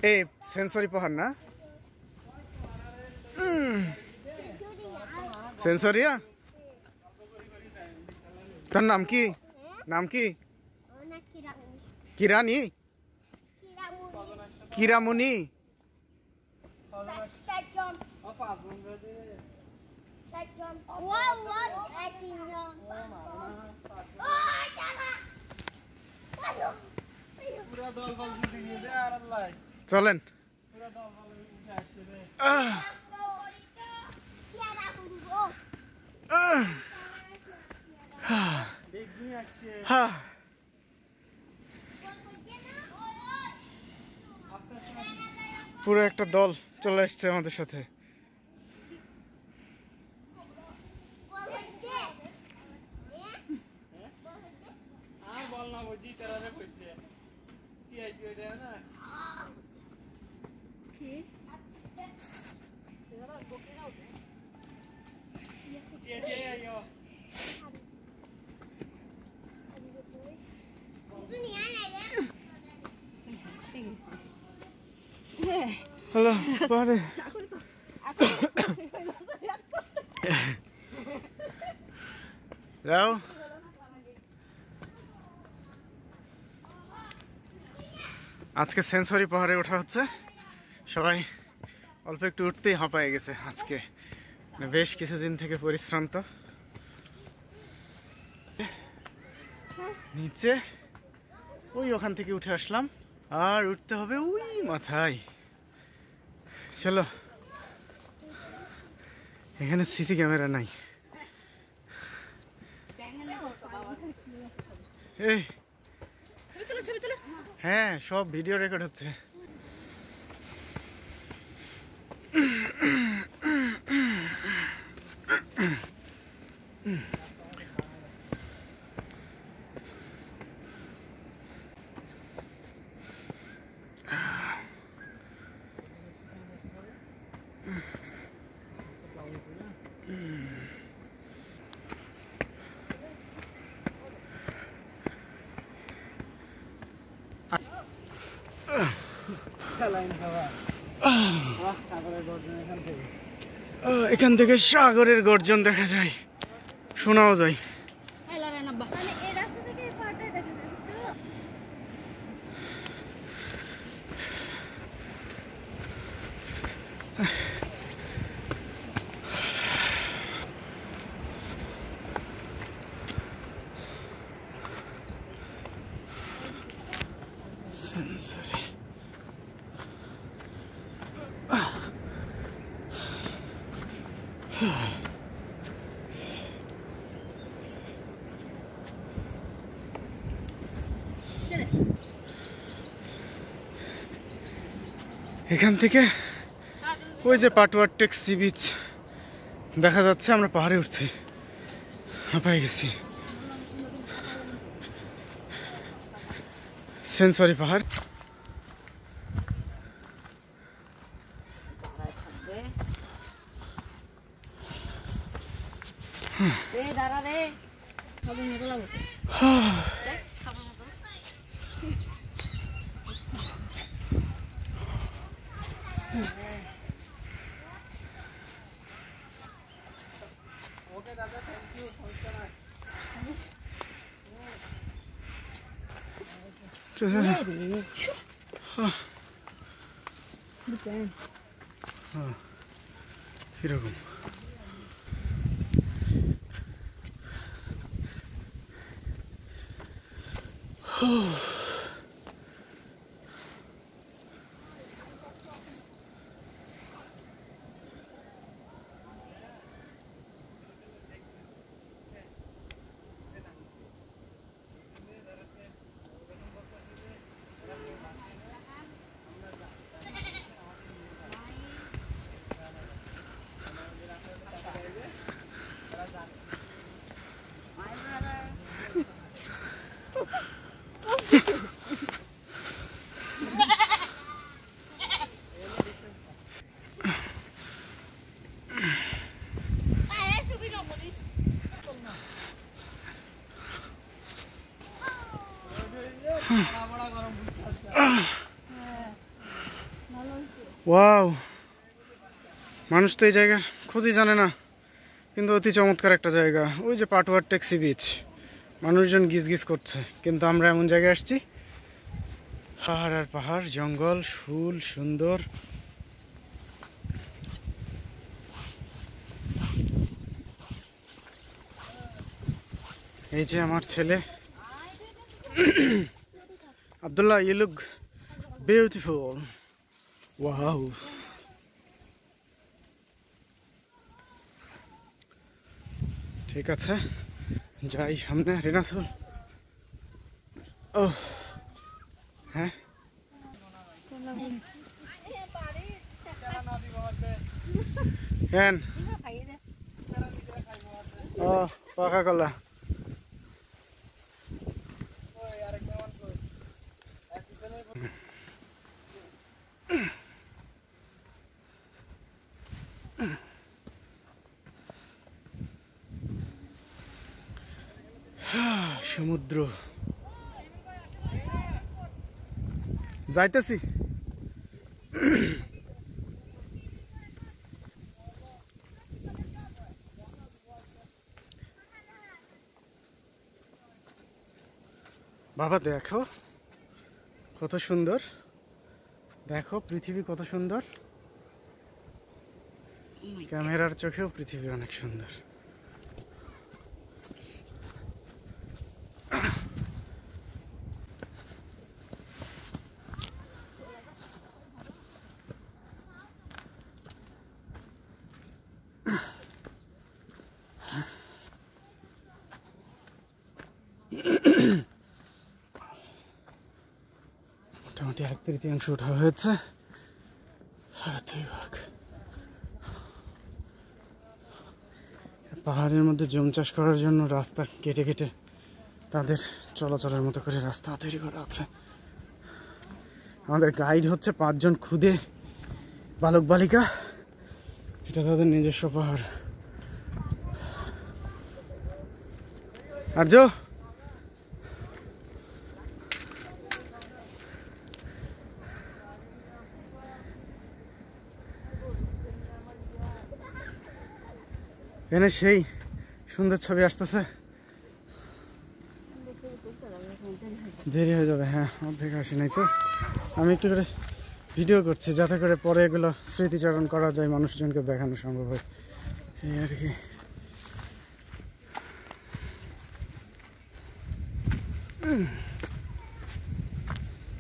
এই সেন্সরি পাহাড় না? সেন্সরিয়া? তোর নাম কি? নাম কি? কিরানি? কিরামুনি? চলেন। পুরো একটা দল চলে আসছে আমাদের সাথে। হ্যালো পাহাড়ে যাও। আজকে সেন্সরি পাহাড়ে ওঠা হচ্ছে। সবাই অল্প একটু উঠতেই হাঁপায়ে গেছে আজকে, বেশ কিছুদিন থেকে পরিশ্রান্ত। নিচে ওই ওখান থেকে উঠে আসলাম, আর উঠতে হবে ওই মাথায়। চলো, এখানে সিসি ক্যামেরা নাই। এই হ্যাঁ, সব ভিডিও রেকর্ড হচ্ছে। এখান থেকে সাগরের গর্জন দেখা যায়, শোনাও যায়। এখান থেকে ওই যে পাটুয়ার টেক সি বিচ দেখা যাচ্ছে। আমরা পাহাড়ে উঠছি, হাঁপাই গেছি। সেন্সরি পাহাড়। এরকম ওয়াও, মানুষ তো এই জায়গার খোঁজই জানে না, কিন্তু অতি চমৎকার একটা জায়গা। ওই যে পাটুয়ার ট্যাক্সি বিচ, মানুষজন গিজ গিজ করছে, কিন্তু আমরা এমন জায়গায় আসছি, পাহাড় আর পাহাড়, জঙ্গল, ফুল, সুন্দর। এই যে আমার ছেলে Abdullah, you look beautiful. Wow, ঠিক আছে, যাই সামনে। রিনাসুল, ও হ্যাঁ, ও পাকা কলা। সমুদ্র, যাইতেছি। বাবা দেখো কত সুন্দর, দেখো পৃথিবী কত সুন্দর, ক্যামেরার চোখেও পৃথিবী অনেক সুন্দর। মোটামুটি 1/3 উঠা হয়েছে, আর 2 ভাগ। পাহাড়ের মধ্যে জুম চাষ করার জন্য রাস্তা কেটে কেটে তাদের চলাচলের মতো করে রাস্তা তৈরি করা আছে। আমাদের গাইড হচ্ছে 5 জন খুদে বালক বালিকা, এটা তাদের নিজস্ব পাহাড়। আর্য, এখানে সেই সুন্দর ছবি আসতেছে, দেরি হয়ে যাবে। হ্যাঁ, অর্ধেক আসি নাই তো, আমি একটু করে ভিডিও করছি যাতে করে পরে এগুলো স্মৃতিচারণ করা যায়, মানুষজনকে দেখানো সম্ভব হয়, এই আর কি।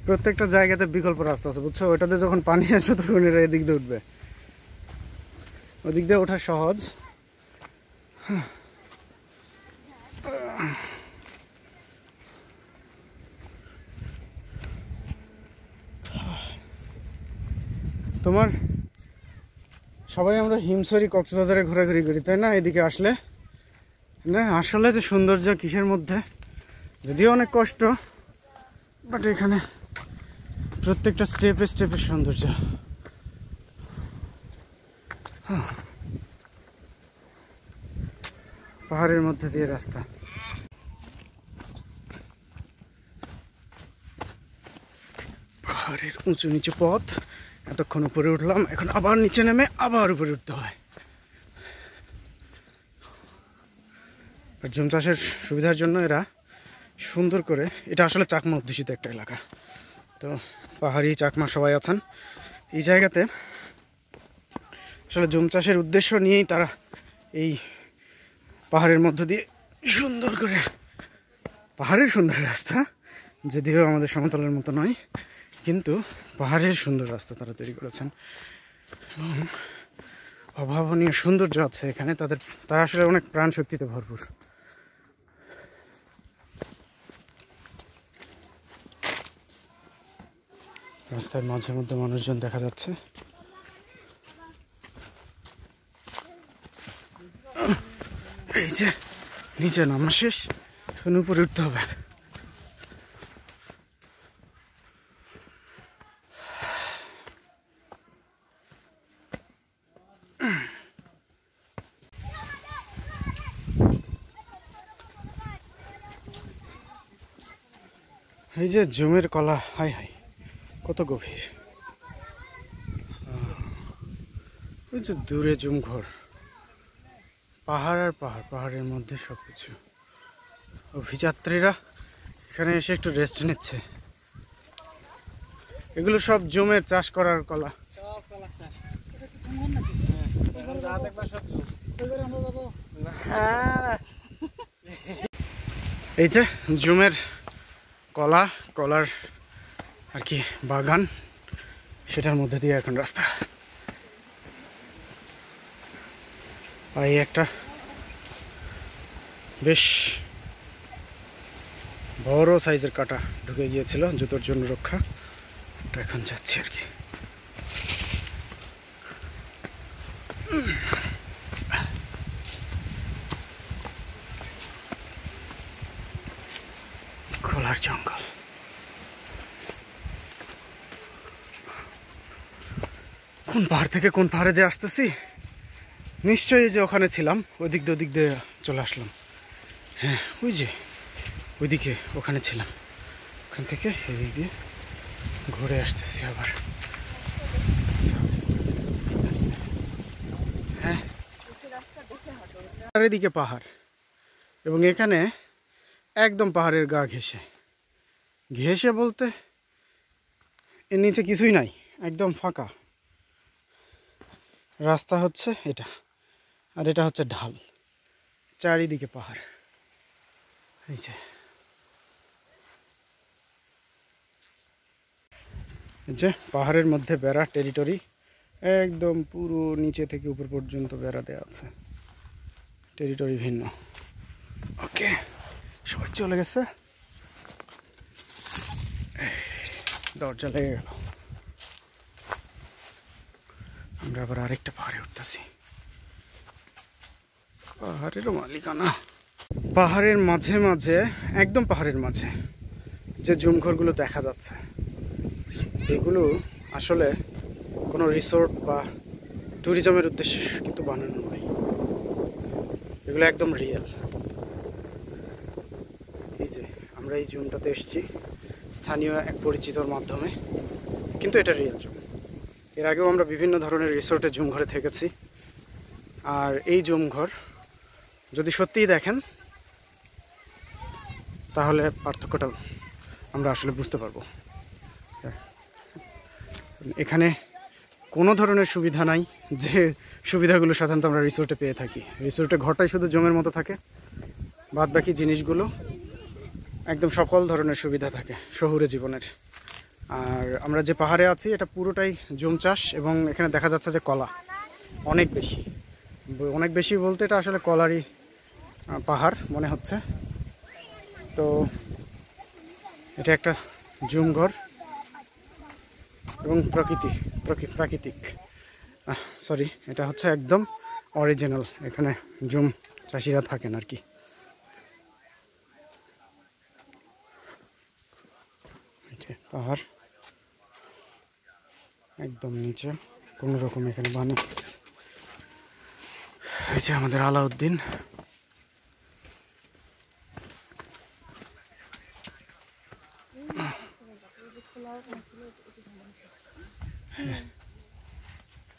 প্রত্যেকটা জায়গাতে বিকল্প রাস্তা আছে, বুঝছো? ওইটাতে যখন পানি আসবে তখন এরা এদিক দিয়ে উঠবে, ওদিক দিয়ে ওঠা সহজ। তোমার সবাই আমরা হিমছড়ি কক্সবাজারে ঘোরাঘুরি করি, তাই না? এদিকে আসলে না, আসলে যে সৌন্দর্য কিসের মধ্যে, যদিও অনেক কষ্ট, বাট এখানে প্রত্যেকটা স্টেপে স্টেপে সৌন্দর্য। পাহাড়ের মধ্যে দিয়ে রাস্তা, পাহাড়ের উঁচু নিচু পথ। এতক্ষণ উপরে উঠলাম, এখন আবার নিচে নেমে আবার উপরে উঠতে হয়। জুম চাষের সুবিধার জন্য এরা সুন্দর করে, এটা আসলে চাকমা অধ্যুষিত একটা এলাকা, তো পাহাড়ি চাকমা সবাই আছেন এই জায়গাতে। আসলে জুম চাষের উদ্দেশ্য নিয়েই তারা এই পাহাড়ের মধ্য দিয়ে সুন্দর করে, পাহাড়ের সুন্দর রাস্তা, যদিও আমাদের সমতলের মতো নয়, কিন্তু পাহাড়ের সুন্দর রাস্তা তারা তৈরি করেছেন এবং অভাবনীয় সৌন্দর্য আছে এখানে। তারা আসলে অনেক প্রাণ শক্তিতে ভরপুর। রাস্তার মাঝে মধ্যে মানুষজন দেখা যাচ্ছে। এই যে নিচে নামা শেষ, এখন উপরে উঠতে হবে। এই যে জমের কলা, হাই হাই কত গভীর। ওই যে দূরে জুমঘর, পাহাড় আর পাহাড়, পাহাড়ের মধ্যে সবকিছু। অভিযাত্রীরা এখানে এসে একটু রেস্ট নিচ্ছে। এগুলো সব জুমের চাষ করার কলা। এই যে জুমের কলা, কলার আর কি বাগান, সেটার মধ্যে দিয়ে এখন রাস্তা। আর এই একটা বেশ বড় সাইজের কাটা ঢুকে গিয়েছিল, জুতোর জন্য রক্ষা। তো এখন যাচ্ছি আর কি। খোলার জঙ্গল। কোন পাহাড় থেকে কোন পাহাড়ে যে আসতেছি, নিশ্চয়ই যে ওখানে ছিলাম, ওদিক দিয়ে চলে আসলাম। হ্যাঁ, ওই যে ওইদিকে ওখানে ছিলাম, ওখান থেকে এদিক দিয়ে ঘুরে আসতেছি আবার। হ্যাঁ, চারিদিকে পাহাড়, এবং এখানে একদম পাহাড়ের গা ঘেঁষে ঘেঁষে বলতে এর নিচে কিছুই নাই, একদম ফাঁকা রাস্তা হচ্ছে এটা, আর এটা হচ্ছে ঢাল, চারিদিকে পাহাড়। এই যে পাহাড়ের মধ্যে বেড়া টেরিটরি, একদম পুরো নিচে থেকে উপর পর্যন্ত বেড়া দেওয়া আছে, টেরিটরি ভিন্ন। ওকে, সবাই চলে গেছে, দরজা লেগে গেল। আমরা আবার আরেকটা পাহাড়ে উঠতেছি, পাহাড়েরও মালিকানা। পাহাড়ের মাঝে মাঝে, একদম পাহাড়ের মাঝে যে জুমঘরগুলো দেখা যাচ্ছে, এগুলো আসলে কোনো রিসোর্ট বা ট্যুরিজমের উদ্দেশ্যে কিন্তু বানানো নয়, এগুলো একদম রিয়েল। এই যে আমরা এই জুমটাতে এসেছি স্থানীয় এক পরিচিতর মাধ্যমে, কিন্তু এটা রিয়েল জুম। এর আগেও আমরা বিভিন্ন ধরনের রিসোর্টে জুম ঘরে থেকেছি, আর এই জুম ঘর যদি সত্যিই দেখেন তাহলে পার্থক্যটা আমরা আসলে বুঝতে পারবো। এখানে কোনো ধরনের সুবিধা নাই যে সুবিধাগুলো সাধারণত আমরা রিসোর্টে পেয়ে থাকি। রিসোর্টে ঘরটাই শুধু জমের মতো থাকে, বাদ বাকি জিনিসগুলো একদম সকল ধরনের সুবিধা থাকে শহুরে জীবনের। আর আমরা যে পাহাড়ে আছি এটা পুরোটাই জুম চাষ, এবং এখানে দেখা যাচ্ছে যে কলা অনেক বেশি, অনেক বেশি বলতে এটা আসলে কলারই পাহাড় মনে হচ্ছে। তো এটা একটা জুম ঘর এবং প্রাকৃতিক সরি, এটা হচ্ছে একদম অরিজিনাল, এখানে জুম চাষিরা থাকেন আর কি। পাহাড় একদম নিচে, কোনো রকম এখানে বানানো। এই যে আমাদের আলাউদ্দিন,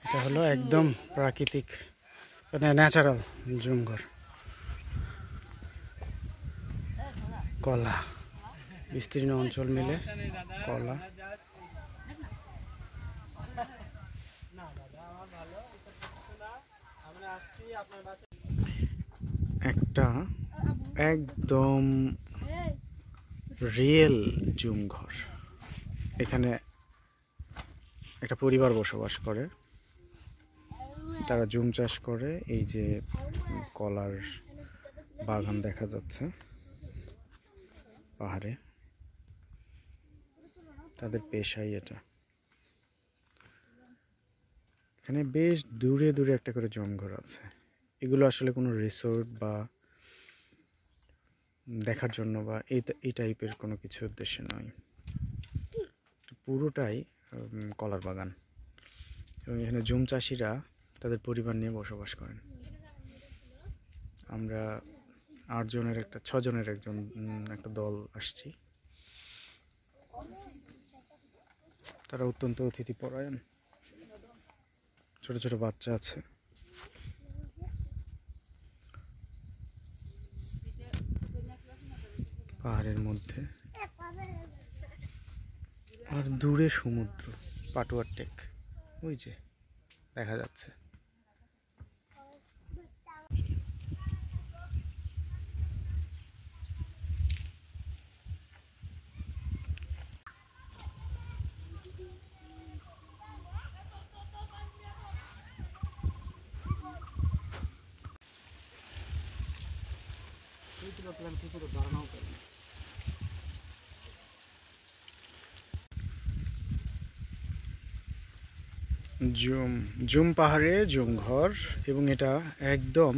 এটা হলো একদম প্রাকৃতিক, মানে ন্যাচারাল জুমঘর। কলা, বিস্তীর্ণ অঞ্চল মিলে কলা। একটা একদম রিয়েল জুম ঘর। এখানে একটা পরিবার বসবাস করে, তারা জুম চাষ করে। এই যে কলার বাগান দেখা যাচ্ছে পাহাড়ে, তাদের পেশাই এটা। এখানে বেশ দূরে দূরে একটা করে জমঘর আছে। এগুলো আসলে কোনো রিসোর্ট বা দেখার জন্য বা এই টাইপের কোনো কিছু উদ্দেশ্যে নয়, পুরোটাই কলার বাগান। এবং এখানে জুম চাষিরা তাদের পরিবার নিয়ে বসবাস করেন। আমরা 6 জনের একটা দল আসছি। তারা অত্যন্ত অতিথিপরায়ণ, ছোট ছোট বাচ্চা আছে। পাহাড়ের মধ্যে আর দূরে সমুদ্র, পাটুয়ার টেক ওই যে দেখা যাচ্ছে। জুম পাহাড়ে জুম ঘর, এবং এটা একদম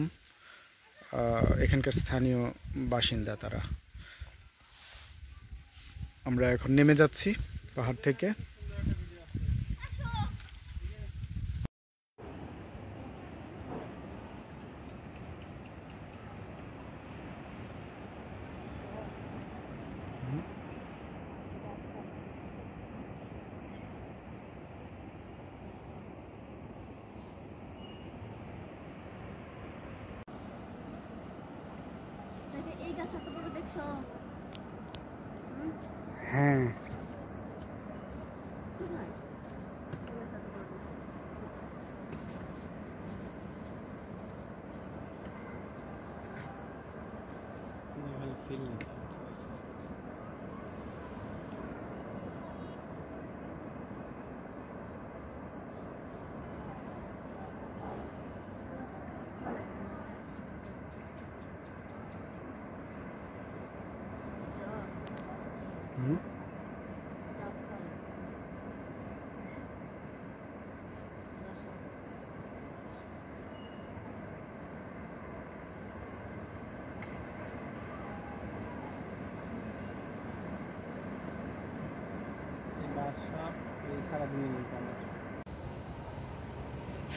এখানকার স্থানীয় বাসিন্দা তারা। আমরা এখন নেমে যাচ্ছি পাহাড় থেকে। হ্যাঁ,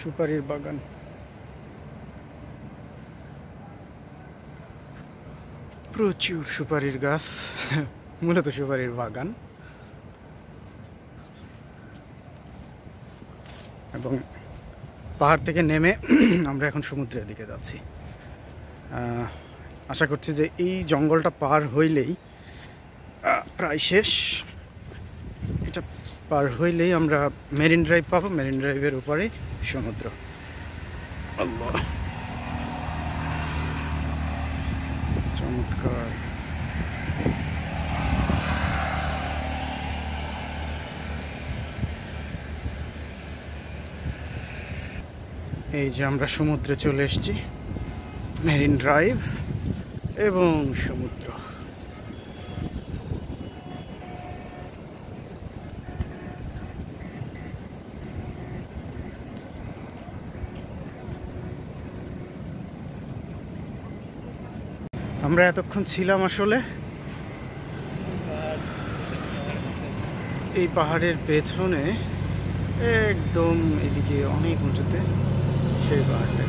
সুপারির বাগান। প্রচুর সুপারির গাছ, মূলত সুপারির বাগান। এবং পাহাড় থেকে নেমে আমরা এখন সমুদ্রের দিকে যাচ্ছি। আশা করছি যে এই জঙ্গলটা পার হইলেই প্রায় শেষ। এটা পার হইলেই আমরা মেরিন ড্রাইভ পাবো। মেরিন ড্রাইভের উপরে সমুদ্র। আল্লাহ, চমৎকার। এই যে আমরা সমুদ্রে চলে এসেছি, মেরিন ড্রাইভ এবং সমুদ্র। আমরা এতক্ষণ ছিলাম আসলে এই পাহাড়ের পেছনে, একদম এদিকে অনেক উঁচুতে সেই পাহাড়টা।